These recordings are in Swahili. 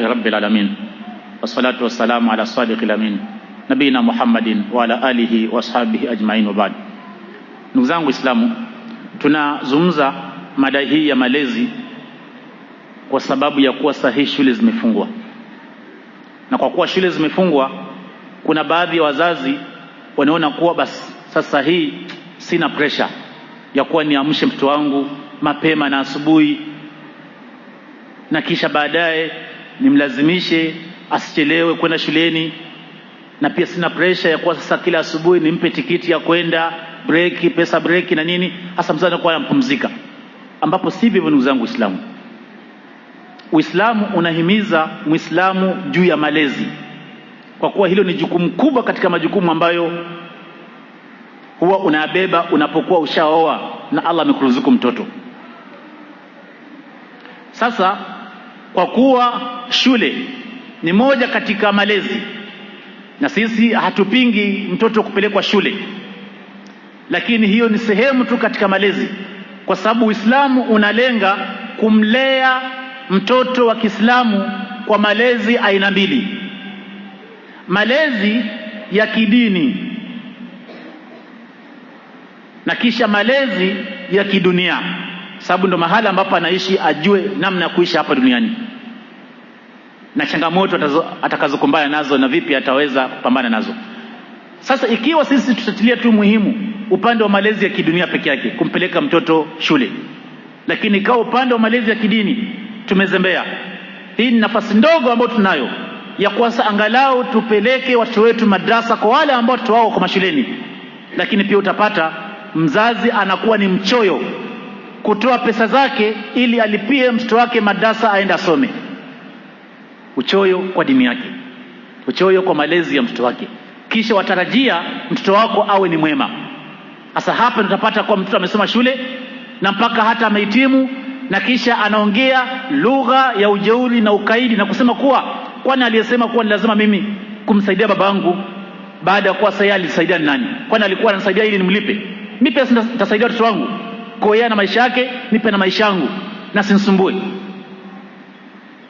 Alhamdulillahi Rabbil Alamin, wassalatu wassalamu ala sadiqil amin, nabina Muhammadin wa ala alihi wa ashabihi ajma'in, wa ba'd. Ndugu zangu Waislamu, tunazungumza mada hii ya malezi kwa sababu ya kuwa sahihi shule zimefungwa, na kwa kuwa shule zimefungwa, kuna baadhi ya wazazi wanaona kuwa basi sasa hii sina pressure ya kuwa niamshe mtoto wangu mapema na asubuhi, na kisha baadaye nimlazimishe asichelewe kwenda shuleni, na pia sina pressure ya kuwa sasa kila asubuhi nimpe tikiti ya kwenda break, pesa break na nini, hasa mzazi anakuwa anampumzika, ambapo sivyo. Ndugu zangu Waislamu, Uislamu unahimiza Muislamu juu ya malezi, kwa kuwa hilo ni jukumu kubwa katika majukumu ambayo huwa unabeba unapokuwa ushaoa na Allah amekuruzuku mtoto. Sasa kwa kuwa shule ni moja katika malezi, na sisi hatupingi mtoto kupelekwa shule, lakini hiyo ni sehemu tu katika malezi, kwa sababu Uislamu unalenga kumlea mtoto wa Kiislamu kwa malezi aina mbili: malezi ya kidini na kisha malezi ya kidunia, sababu ndo mahala ambapo anaishi, ajue namna ya kuishi hapa duniani na changamoto atakazokumbana nazo na vipi ataweza kupambana nazo. Sasa ikiwa sisi tutatilia tu muhimu upande wa malezi ya kidunia peke yake, kumpeleka mtoto shule, lakini ikawa upande wa malezi ya kidini tumezembea, hii ni nafasi ndogo ambayo tunayo ya kuasa angalau tupeleke watoto wetu madrasa, kwa wale ambao watoto wao kwa mashuleni. Lakini pia utapata mzazi anakuwa ni mchoyo kutoa pesa zake ili alipie mtoto wake madrasa aende asome. Uchoyo kwa dini yake, uchoyo kwa malezi ya mtoto wake, kisha watarajia mtoto wako awe ni mwema. Sasa hapa tutapata kwa mtoto amesoma shule na mpaka hata amehitimu, na kisha anaongea lugha ya ujeuri na ukaidi na kusema kuwa kwani aliyesema kuwa ni lazima mimi kumsaidia babangu baada ya kuwa sasa alisaidia ni nani? Kwani alikuwa ananisaidia ili nimlipe? Mimi pia nitasaidia watoto wangu, kwa yeye na maisha yake, nipe na maisha yangu na sinisumbue.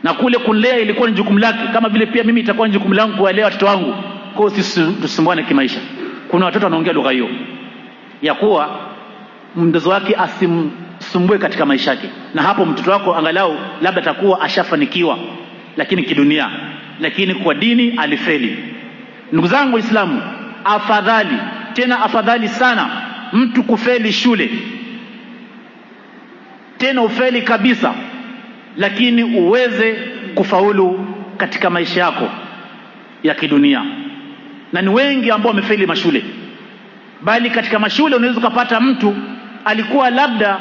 Na kule kulea ilikuwa ni jukumu lake, kama vile pia mimi itakuwa ni jukumu langu kuwalea watoto wangu, kwa hiyo tusumbuane kimaisha. Kuna watoto wanaongea lugha hiyo ya kuwa mzazi wake asimsumbue katika maisha yake, na hapo mtoto wako angalau labda atakuwa ashafanikiwa, lakini kidunia, lakini kwa dini alifeli. Ndugu zangu Waislamu, afadhali tena afadhali sana mtu kufeli shule, tena ufeli kabisa, lakini uweze kufaulu katika maisha yako ya kidunia. Na ni wengi ambao wamefeli mashule, bali katika mashule unaweza kupata mtu alikuwa labda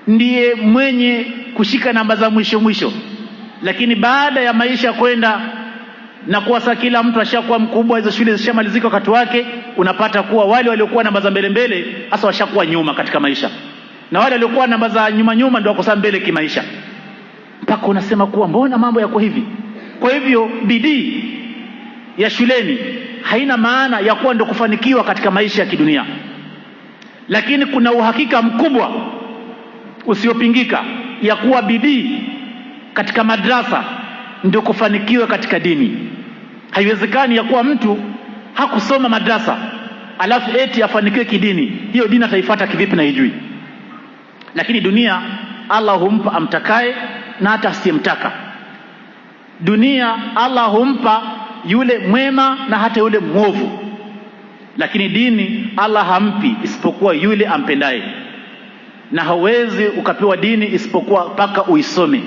ndiye mwenye kushika namba za mwisho, lakini baada ya maisha kwenda na kuwa sasa kila mtu ashakuwa mkubwa, hizo shule zishamalizika wakati wake, unapata kuwa wale waliokuwa namba za mbele hasa washakuwa nyuma katika maisha, na wale waliokuwa namba za nyuma ndio wako mbele kimaisha, mpaka unasema kuwa mbona mambo yako hivi? Kwa hivyo bidii ya shuleni haina maana ya kuwa ndio kufanikiwa katika maisha ya kidunia, lakini kuna uhakika mkubwa usiopingika ya kuwa bidii katika madrasa ndio kufanikiwa katika dini. Haiwezekani ya kuwa mtu hakusoma madrasa alafu eti afanikiwe kidini. Hiyo dini ataifuata kivipi na hijui? Lakini dunia Allah humpa amtakaye na hata asiyemtaka. Dunia Allah humpa yule mwema na hata yule mwovu, lakini dini Allah hampi isipokuwa yule ampendaye, na hauwezi ukapewa dini isipokuwa mpaka uisome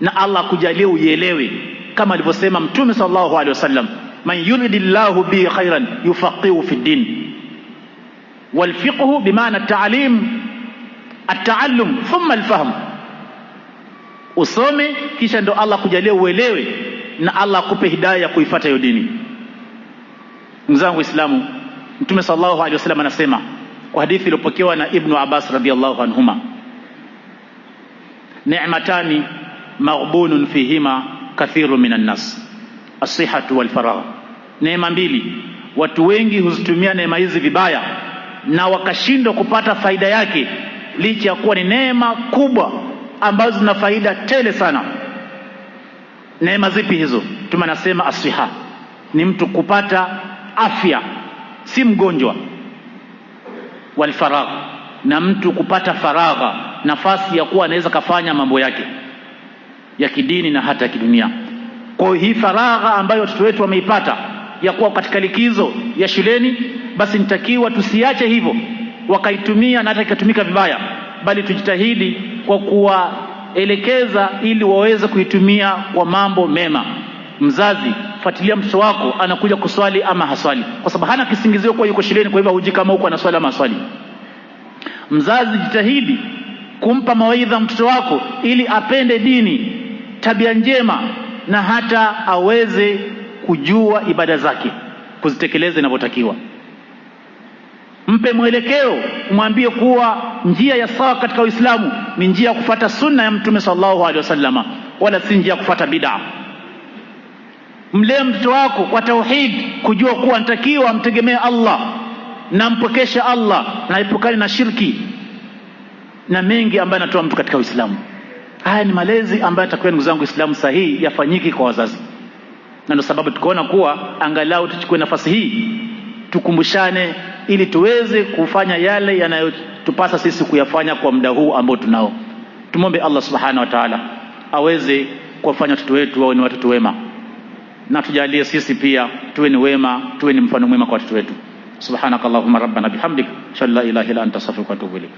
na Allah kujalia uielewe, kama alivyosema Mtume sallallahu alaihi wasallam, man yuridillahu bi khairan yufaqihu fi din. Wal fiqhu bimaana at-ta'lim, at-ta'allum thumma al-fahm. Usome kisha ndo Allah kujalia uelewe na Allah akupe hidayah ya kuifuata hiyo dini. Ndugu zangu Waislamu, Mtume sallallahu alaihi wasallam anasema kwa hadithi iliyopokewa na Ibn Abbas radhiyallahu anhuma, ni'matani maghbunun fihima kathirun minan nas, as-sihhatu wal faragh. Neema mbili watu wengi huzitumia neema hizi vibaya na wakashindwa kupata faida yake, licha ya kuwa ni neema kubwa ambazo zina faida tele sana. Neema zipi hizo? Mtume anasema asiha, ni mtu kupata afya, si mgonjwa. Walfaragh, na mtu kupata faragha, nafasi ya kuwa anaweza kafanya mambo yake ya kidini na hata ya kidunia. Kwa hii faragha ambayo watoto wetu wameipata ya kuwa katika likizo ya shuleni, basi nitakiwa tusiache hivyo wakaitumia na hata ikatumika vibaya, bali tujitahidi kwa kuwaelekeza ili waweze kuitumia kwa mambo mema. Mzazi, fuatilia mtoto wako anakuja kuswali ama haswali, kwa sababu hana kisingizio kwa yuko shuleni, kwa hivyo huji kama huko anaswali ama haswali. Mzazi, jitahidi kumpa mawaidha mtoto wako ili apende dini, tabia njema, na hata aweze kujua ibada zake, kuzitekeleza inavyotakiwa. Mpe mwelekeo, umwambie kuwa njia ya sawa katika Uislamu ni njia ya kufuata sunna ya Mtume sallallahu alaihi wasallama, wala si njia ya kufuata bid'a. Mlee mtoto wako kwa tauhid, kujua kuwa anatakiwa amtegemee Allah na mpokeshe Allah na epukane na shirki na mengi ambayo yanatoa mtu katika Uislamu. Haya ni malezi ambayo atakuwa, ndugu zangu Uislamu sahihi, yafanyiki kwa wazazi. Na ndio sababu tukaona kuwa angalau tuchukue nafasi hii tukumbushane, ili tuweze kufanya yale yanayotupasa sisi kuyafanya kwa muda huu ambao tunao. Tumombe Allah subhanahu wa ta'ala aweze kuwafanya watoto wetu wawe ni watoto wema, na tujalie sisi pia tuwe ni wema, tuwe ni mfano mwema kwa watoto wetu. Subhanakallahumma rabbana bihamdik, shalla ilaha illa anta astaghfiruka wa atubu ilaik.